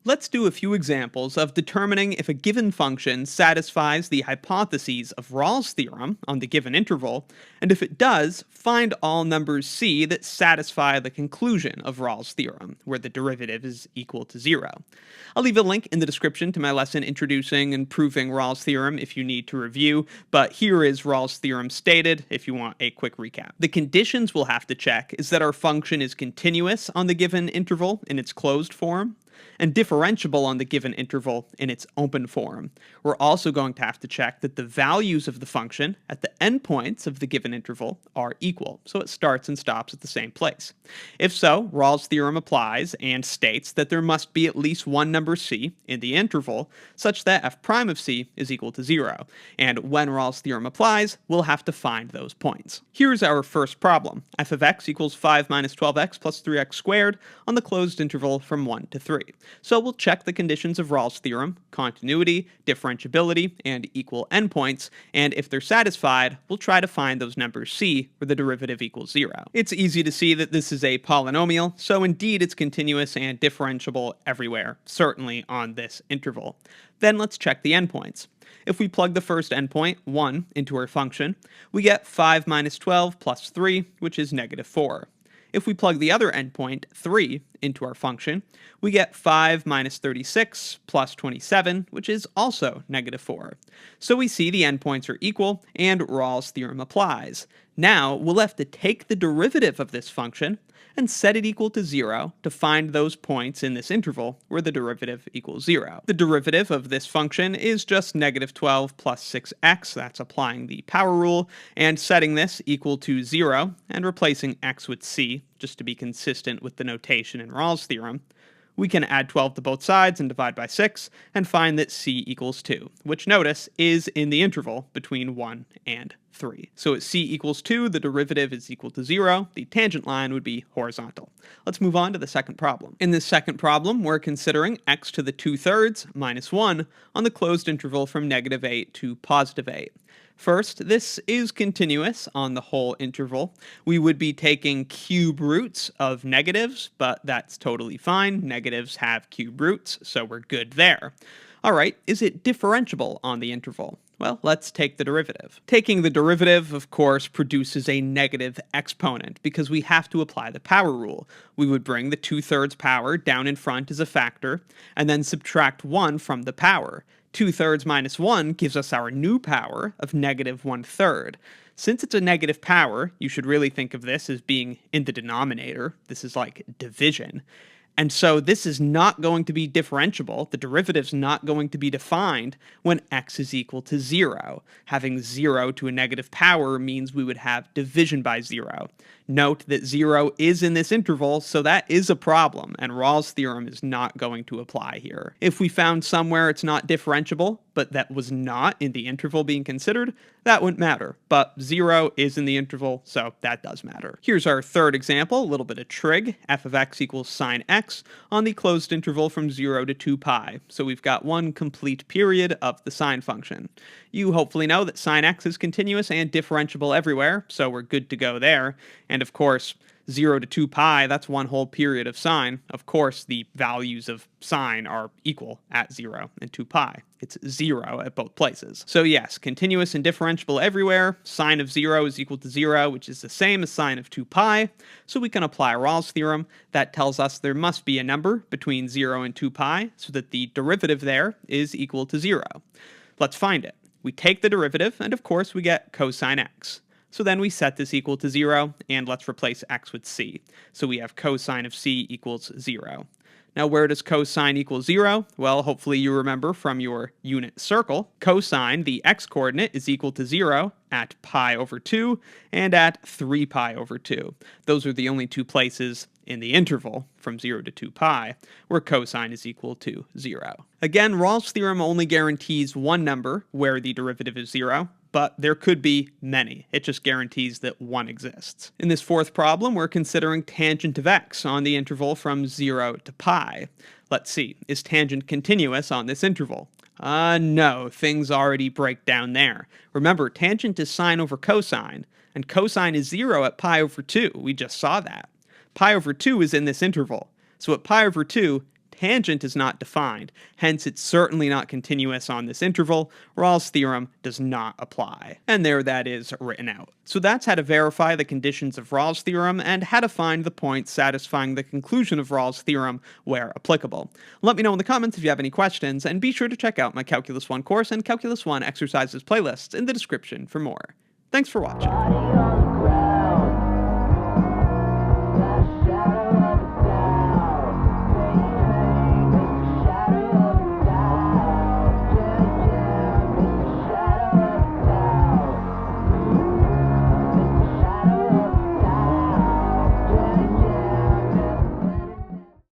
Let's do a few examples of determining if a given function satisfies the hypotheses of Rolle's theorem on the given interval, and if it does, find all numbers c that satisfy the conclusion of Rolle's theorem, where the derivative is equal to 0. I'll leave a link in the description to my lesson introducing and proving Rolle's theorem if you need to review, but here is Rolle's theorem stated if you want a quick recap. The conditions we'll have to check is that our function is continuous on the given interval in its closed form, and differentiable on the given interval in its open form. We're also going to have to check that the values of the function at the endpoints of the given interval are equal, so it starts and stops at the same place. If so, Rolle's theorem applies and states that there must be at least one number c in the interval such that f prime of c is equal to 0, and when Rolle's theorem applies, we'll have to find those points. Here's our first problem. F of x equals 5 minus 12x plus 3x squared on the closed interval from 1 to 3. So we'll check the conditions of Rolle's theorem, continuity, differentiability, and equal endpoints, and if they're satisfied, we'll try to find those numbers c where the derivative equals 0. It's easy to see that this is a polynomial, so indeed it's continuous and differentiable everywhere, certainly on this interval. Then let's check the endpoints. If we plug the first endpoint, 1, into our function, we get 5 minus 12 plus 3, which is negative 4. If we plug the other endpoint, 3, into our function, we get 5 minus 36 plus 27, which is also negative 4. So we see the endpoints are equal, and Rolle's theorem applies. Now, we'll have to take the derivative of this function and set it equal to 0 to find those points in this interval where the derivative equals 0. The derivative of this function is just negative 12 plus 6x, that's applying the power rule, and setting this equal to 0 and replacing x with c, just to be consistent with the notation in Rolle's theorem. We can add 12 to both sides and divide by 6 and find that c equals 2, which notice is in the interval between 1 and 3. So at c equals 2, the derivative is equal to 0. The tangent line would be horizontal. Let's move on to the second problem. In this second problem, we're considering x to the 2/3 minus 1 on the closed interval from negative 8 to positive 8. First, this is continuous on the whole interval. We would be taking cube roots of negatives, but that's totally fine. Negatives have cube roots, so we're good there. All right, is it differentiable on the interval? Well, let's take the derivative. Taking the derivative, of course, produces a negative exponent because we have to apply the power rule. We would bring the 2/3 power down in front as a factor, and then subtract 1 from the power. 2/3 minus 1 gives us our new power of negative 1/3. Since it's a negative power, you should really think of this as being in the denominator. This is like division. And so this is not going to be differentiable. The derivative's not going to be defined when x is equal to 0. Having 0 to a negative power means we would have division by 0. Note that 0 is in this interval, so that is a problem, and Rolle's theorem is not going to apply here. If we found somewhere it's not differentiable, but that was not in the interval being considered, that wouldn't matter. But 0 is in the interval, so that does matter. Here's our third example, a little bit of trig. F of x equals sine x on the closed interval from 0 to 2 pi. So we've got one complete period of the sine function. You hopefully know that sine x is continuous and differentiable everywhere, so we're good to go there. And of course, 0 to 2 pi, that's one whole period of sine. Of course, the values of sine are equal at 0 and 2 pi. It's 0 at both places. So yes, continuous and differentiable everywhere. Sine of 0 is equal to 0, which is the same as sine of 2 pi. So we can apply Rolle's theorem. That tells us there must be a number between 0 and 2 pi so that the derivative there is equal to 0. Let's find it. We take the derivative, and of course we get cosine x. So then we set this equal to 0, and let's replace x with c. So we have cosine of c equals 0. Now where does cosine equal 0? Well, hopefully you remember from your unit circle. Cosine, the x-coordinate, is equal to 0 at pi over 2 and at 3 pi over 2. Those are the only two places in the interval from 0 to 2 pi where cosine is equal to 0. Again, Rolle's theorem only guarantees one number where the derivative is 0, but there could be many. It just guarantees that one exists. In this fourth problem, we're considering tangent of x on the interval from 0 to pi. Let's see, is tangent continuous on this interval? No, things already break down there. Remember, tangent is sine over cosine, and cosine is 0 at pi over 2. We just saw that. Pi over 2 is in this interval. So at pi over 2, tangent is not defined, hence it's certainly not continuous on this interval. Roll's theorem does not apply. And there that is written out. So that's how to verify the conditions of Roll's theorem and how to find the points satisfying the conclusion of Roll's theorem where applicable. Let me know in the comments if you have any questions, and be sure to check out my Calculus 1 course and Calculus 1 exercises playlists in the description for more. Thanks for watching.